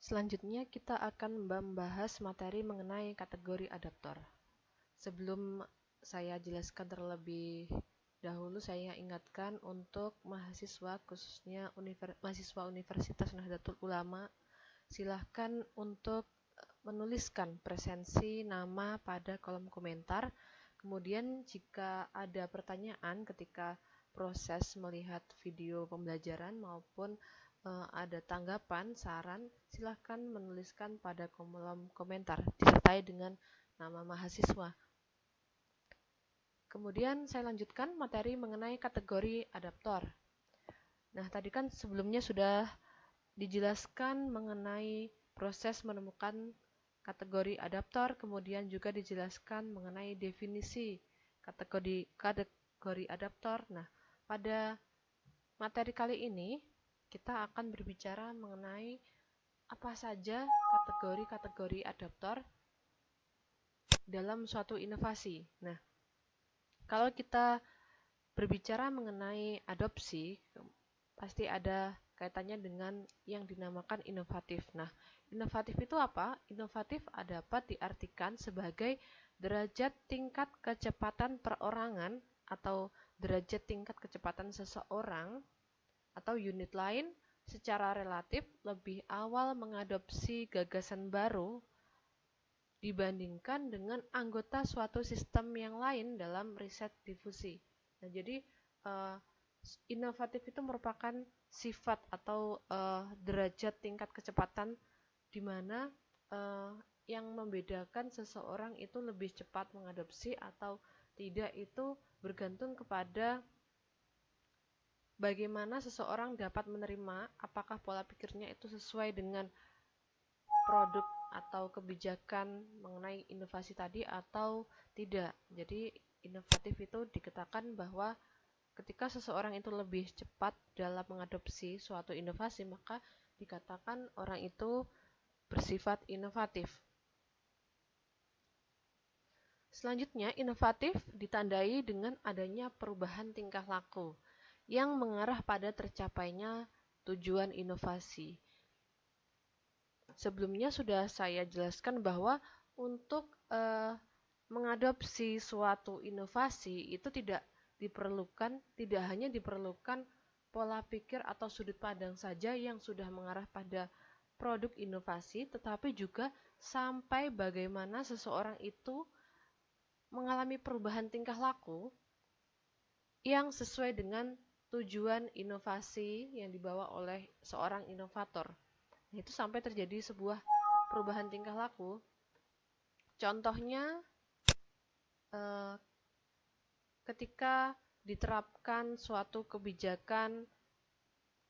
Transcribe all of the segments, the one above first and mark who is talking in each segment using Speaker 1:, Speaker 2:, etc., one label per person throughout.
Speaker 1: Selanjutnya kita akan membahas materi mengenai kategori adaptor. Sebelum saya jelaskan terlebih dahulu, saya ingatkan untuk mahasiswa, khususnya mahasiswa Universitas Nahdlatul Ulama, silahkan untuk menuliskan presensi nama pada kolom komentar. Kemudian jika ada pertanyaan ketika proses melihat video pembelajaran maupun ada tanggapan, saran, silahkan menuliskan pada kolom komentar disertai dengan nama mahasiswa. Kemudian saya lanjutkan materi mengenai kategori adaptor. Nah, tadi kan sebelumnya sudah dijelaskan mengenai proses menemukan kategori adaptor, kemudian juga dijelaskan mengenai definisi kategori adaptor. Nah, pada materi kali ini kita akan berbicara mengenai apa saja kategori-kategori adaptor dalam suatu inovasi. Nah, kalau kita berbicara mengenai adopsi, pasti ada kaitannya dengan yang dinamakan inovatif. Nah, inovatif itu apa? Inovatif dapat diartikan sebagai derajat tingkat kecepatan perorangan atau derajat tingkat kecepatan seseorang atau unit lain secara relatif lebih awal mengadopsi gagasan baru dibandingkan dengan anggota suatu sistem yang lain dalam riset difusi. Nah, jadi inovatif itu merupakan sifat atau derajat tingkat kecepatan di mana yang membedakan seseorang itu lebih cepat mengadopsi atau tidak itu bergantung kepada bagaimana seseorang dapat menerima, apakah pola pikirnya itu sesuai dengan produk atau kebijakan mengenai inovasi tadi atau tidak. Jadi inovatif itu dikatakan bahwa ketika seseorang itu lebih cepat dalam mengadopsi suatu inovasi, maka dikatakan orang itu bersifat inovatif. Selanjutnya, inovatif ditandai dengan adanya perubahan tingkah laku yang mengarah pada tercapainya tujuan inovasi. Sebelumnya sudah saya jelaskan bahwa untuk mengadopsi suatu inovasi itu tidak hanya diperlukan pola pikir atau sudut pandang saja yang sudah mengarah pada produk inovasi, tetapi juga sampai bagaimana seseorang itu mengalami perubahan tingkah laku yang sesuai dengan tujuan inovasi yang dibawa oleh seorang inovator. Nah, itu sampai terjadi sebuah perubahan tingkah laku. Contohnya, ketika diterapkan suatu kebijakan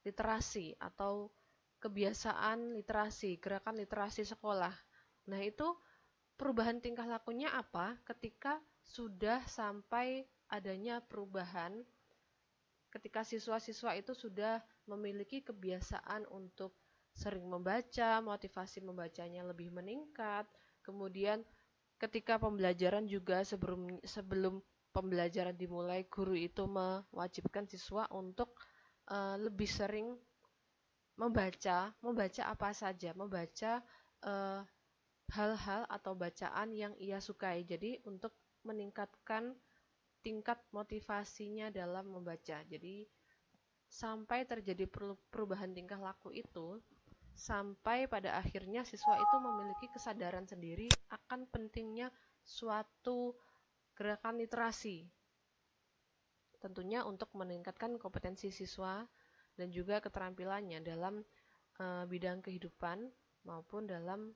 Speaker 1: literasi atau kebiasaan literasi, gerakan literasi sekolah. Nah, itu perubahan tingkah lakunya apa? Ketika sudah sampai adanya perubahan, ketika siswa-siswa itu sudah memiliki kebiasaan untuk sering membaca, motivasi membacanya lebih meningkat, kemudian ketika pembelajaran juga sebelum pembelajaran dimulai, guru itu mewajibkan siswa untuk lebih sering membaca apa saja, membaca hal-hal atau bacaan yang ia sukai. Jadi untuk meningkatkan tingkat motivasinya dalam membaca. Jadi sampai terjadi perubahan tingkah laku itu, sampai pada akhirnya siswa itu memiliki kesadaran sendiri akan pentingnya suatu gerakan literasi. Tentunya untuk meningkatkan kompetensi siswa dan juga keterampilannya dalam bidang kehidupan maupun dalam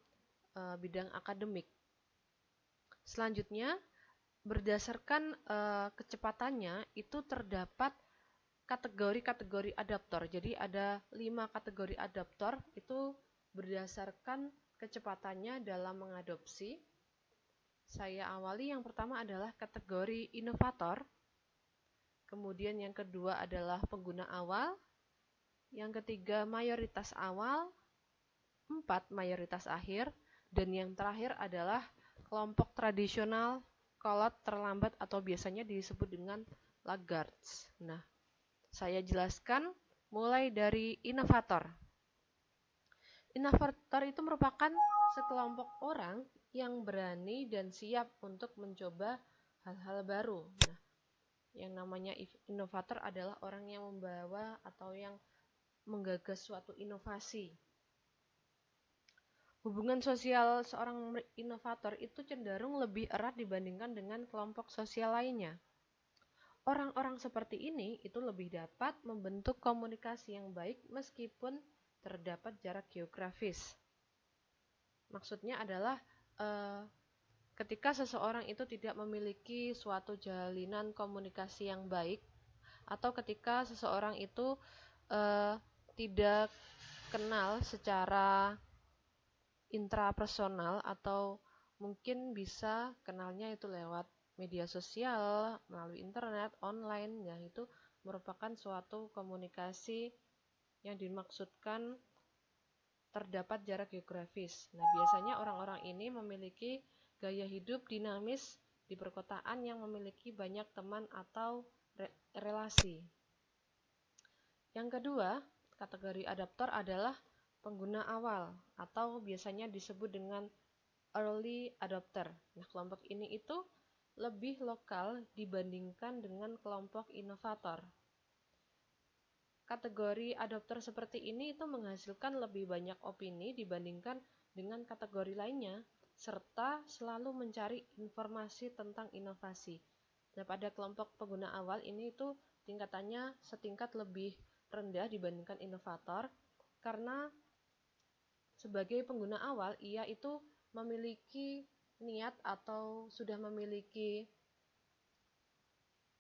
Speaker 1: bidang akademik. Selanjutnya, berdasarkan kecepatannya itu terdapat kategori-kategori adaptor. Jadi ada 5 kategori adaptor itu berdasarkan kecepatannya dalam mengadopsi. Saya awali, yang pertama adalah kategori inovator. Kemudian yang kedua adalah pengguna awal. Yang ketiga mayoritas awal. 4 mayoritas akhir. Dan yang terakhir adalah kelompok tradisional, kolot, terlambat atau biasanya disebut dengan laggards. Nah, saya jelaskan mulai dari inovator. Inovator itu merupakan sekelompok orang yang berani dan siap untuk mencoba hal-hal baru. Nah, yang namanya inovator adalah orang yang membawa atau yang menggagas suatu inovasi. Hubungan sosial seorang inovator itu cenderung lebih erat dibandingkan dengan kelompok sosial lainnya. Orang-orang seperti ini itu lebih dapat membentuk komunikasi yang baik meskipun terdapat jarak geografis. Maksudnya adalah ketika seseorang itu tidak memiliki suatu jalinan komunikasi yang baik, atau ketika seseorang itu tidak kenal secara intrapersonal, atau mungkin bisa kenalnya itu lewat media sosial, melalui internet, online, ya itu merupakan suatu komunikasi yang dimaksudkan terdapat jarak geografis. Nah, biasanya orang-orang ini memiliki gaya hidup dinamis di perkotaan yang memiliki banyak teman atau relasi. Yang kedua, kategori adaptor adalah pengguna awal atau biasanya disebut dengan early adopter. Nah, kelompok ini itu lebih lokal dibandingkan dengan kelompok inovator. Kategori adopter seperti ini itu menghasilkan lebih banyak opini dibandingkan dengan kategori lainnya, serta selalu mencari informasi tentang inovasi. Nah, pada kelompok pengguna awal ini itu tingkatannya setingkat lebih rendah dibandingkan inovator, karena sebagai pengguna awal ia itu memiliki niat atau sudah memiliki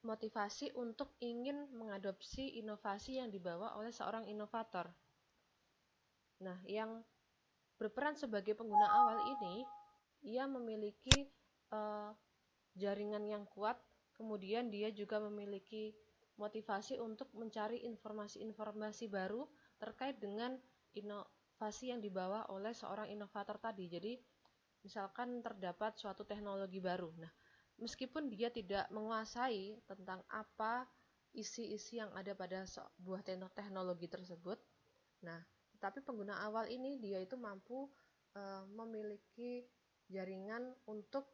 Speaker 1: motivasi untuk ingin mengadopsi inovasi yang dibawa oleh seorang inovator. Nah, yang berperan sebagai pengguna awal ini, ia memiliki jaringan yang kuat, kemudian dia juga memiliki motivasi untuk mencari informasi-informasi baru terkait dengan inovasi yang dibawa oleh seorang inovator tadi. Jadi, misalkan terdapat suatu teknologi baru. Nah, meskipun dia tidak menguasai tentang apa isi-isi yang ada pada sebuah teknologi tersebut, nah, tetapi pengguna awal ini dia itu mampu memiliki jaringan untuk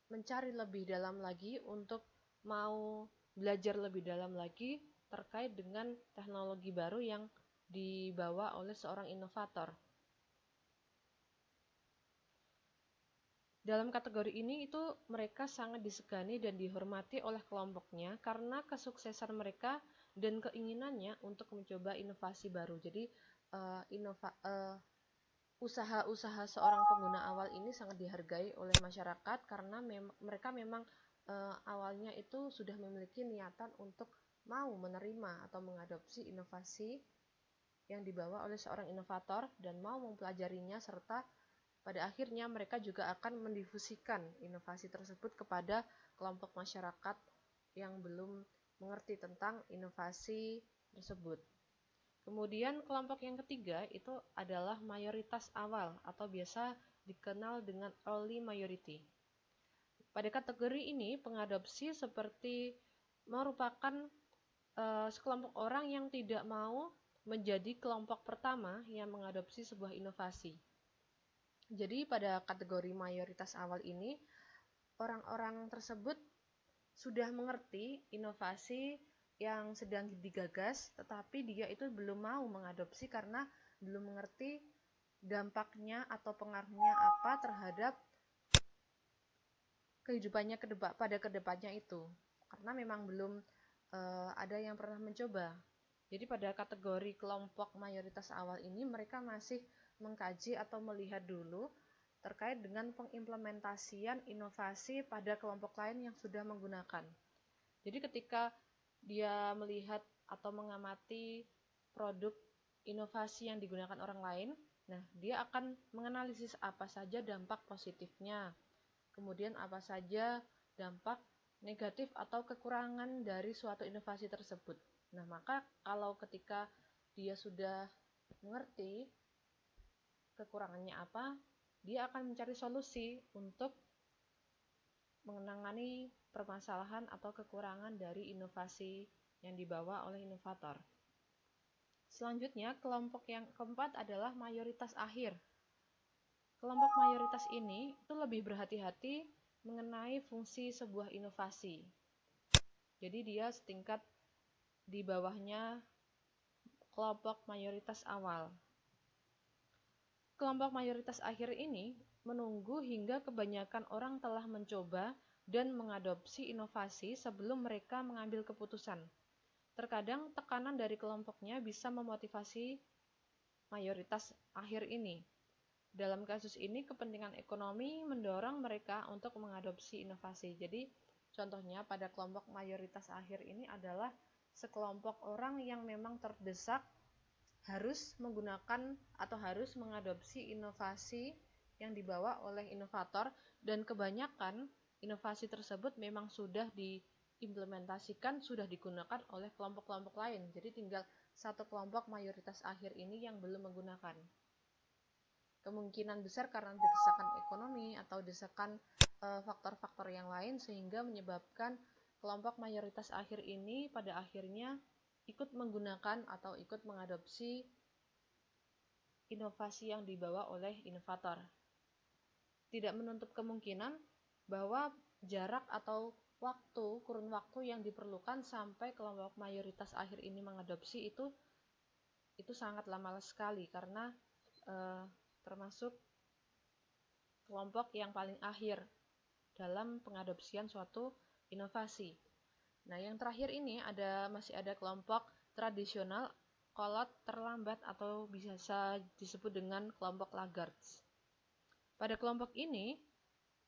Speaker 1: mencari lebih dalam lagi, untuk mau belajar lebih dalam lagi terkait dengan teknologi baru yang dibawa oleh seorang inovator. Dalam kategori ini itu mereka sangat disegani dan dihormati oleh kelompoknya karena kesuksesan mereka dan keinginannya untuk mencoba inovasi baru. Jadi usaha-usaha seorang pengguna awal ini sangat dihargai oleh masyarakat karena mereka memang awalnya itu sudah memiliki niatan untuk mau menerima atau mengadopsi inovasi yang dibawa oleh seorang inovator dan mau mempelajarinya, serta pada akhirnya mereka juga akan mendifusikan inovasi tersebut kepada kelompok masyarakat yang belum mengerti tentang inovasi tersebut. Kemudian kelompok yang ketiga itu adalah mayoritas awal atau biasa dikenal dengan early majority. Pada kategori ini pengadopsi seperti merupakan sekelompok orang yang tidak mau menjadi kelompok pertama yang mengadopsi sebuah inovasi. Jadi pada kategori mayoritas awal ini orang-orang tersebut sudah mengerti inovasi yang sedang digagas, tetapi dia itu belum mau mengadopsi karena belum mengerti dampaknya atau pengaruhnya apa terhadap kehidupannya pada kedepannya itu, karena memang belum ada yang pernah mencoba. Jadi pada kategori kelompok mayoritas awal ini mereka masih mengkaji atau melihat dulu terkait dengan pengimplementasian inovasi pada kelompok lain yang sudah menggunakan. Jadi ketika dia melihat atau mengamati produk inovasi yang digunakan orang lain, nah dia akan menganalisis apa saja dampak positifnya, kemudian apa saja dampak negatif atau kekurangan dari suatu inovasi tersebut. Nah, maka kalau ketika dia sudah mengerti kekurangannya apa, dia akan mencari solusi untuk menangani permasalahan atau kekurangan dari inovasi yang dibawa oleh inovator. Selanjutnya, kelompok yang keempat adalah mayoritas akhir. Kelompok mayoritas ini itu lebih berhati-hati mengenai fungsi sebuah inovasi. Jadi dia setingkat di bawahnya kelompok mayoritas awal. Kelompok mayoritas akhir ini menunggu hingga kebanyakan orang telah mencoba dan mengadopsi inovasi sebelum mereka mengambil keputusan. Terkadang tekanan dari kelompoknya bisa memotivasi mayoritas akhir ini. Dalam kasus ini, kepentingan ekonomi mendorong mereka untuk mengadopsi inovasi. Jadi, contohnya pada kelompok mayoritas akhir ini adalah sekelompok orang yang memang terdesak harus menggunakan atau harus mengadopsi inovasi yang dibawa oleh inovator, dan kebanyakan inovasi tersebut memang sudah diimplementasikan, sudah digunakan oleh kelompok-kelompok lain. Jadi tinggal satu kelompok mayoritas akhir ini yang belum menggunakan. Kemungkinan besar karena desakan ekonomi atau desakan faktor-faktor yang lain sehingga menyebabkan kelompok mayoritas akhir ini pada akhirnya ikut menggunakan atau ikut mengadopsi inovasi yang dibawa oleh inovator. Tidak menutup kemungkinan bahwa jarak atau kurun waktu yang diperlukan sampai kelompok mayoritas akhir ini mengadopsi itu sangat lama sekali karena termasuk kelompok yang paling akhir dalam pengadopsian suatu inovasi. Nah, yang terakhir ini masih ada kelompok tradisional, kolot, terlambat, atau bisa disebut dengan kelompok laggards. Pada kelompok ini,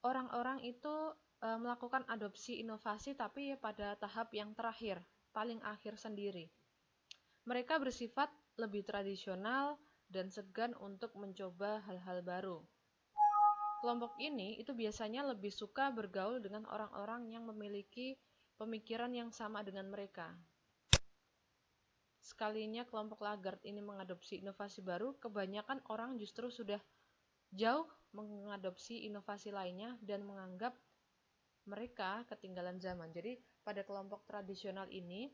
Speaker 1: orang-orang itu melakukan adopsi inovasi tapi pada tahap yang terakhir, paling akhir sendiri. Mereka bersifat lebih tradisional dan segan untuk mencoba hal-hal baru. Kelompok ini itu biasanya lebih suka bergaul dengan orang-orang yang memiliki pemikiran yang sama dengan mereka. Sekalinya kelompok laggard ini mengadopsi inovasi baru, kebanyakan orang justru sudah jauh mengadopsi inovasi lainnya dan menganggap mereka ketinggalan zaman. Jadi pada kelompok tradisional ini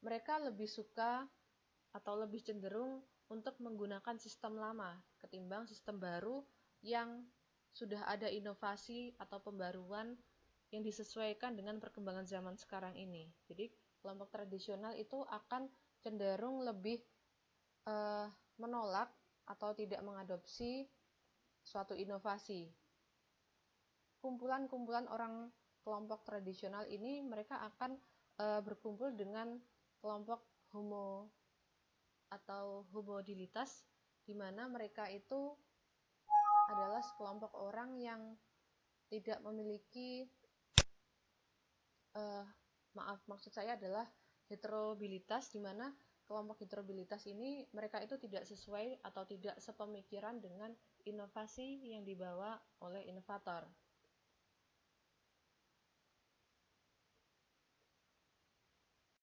Speaker 1: mereka lebih suka atau lebih cenderung untuk menggunakan sistem lama ketimbang sistem baru yang sudah ada inovasi atau pembaruan yang disesuaikan dengan perkembangan zaman sekarang ini. Jadi kelompok tradisional itu akan cenderung lebih menolak atau tidak mengadopsi suatu inovasi. Kumpulan-kumpulan orang kelompok tradisional ini mereka akan berkumpul dengan kelompok homo atau homodilitas, di mana mereka itu adalah sekelompok orang yang tidak memiliki maksud saya adalah heterobilitas, di mana kelompok heterobilitas ini mereka itu tidak sesuai atau tidak sepemikiran dengan inovasi yang dibawa oleh inovator.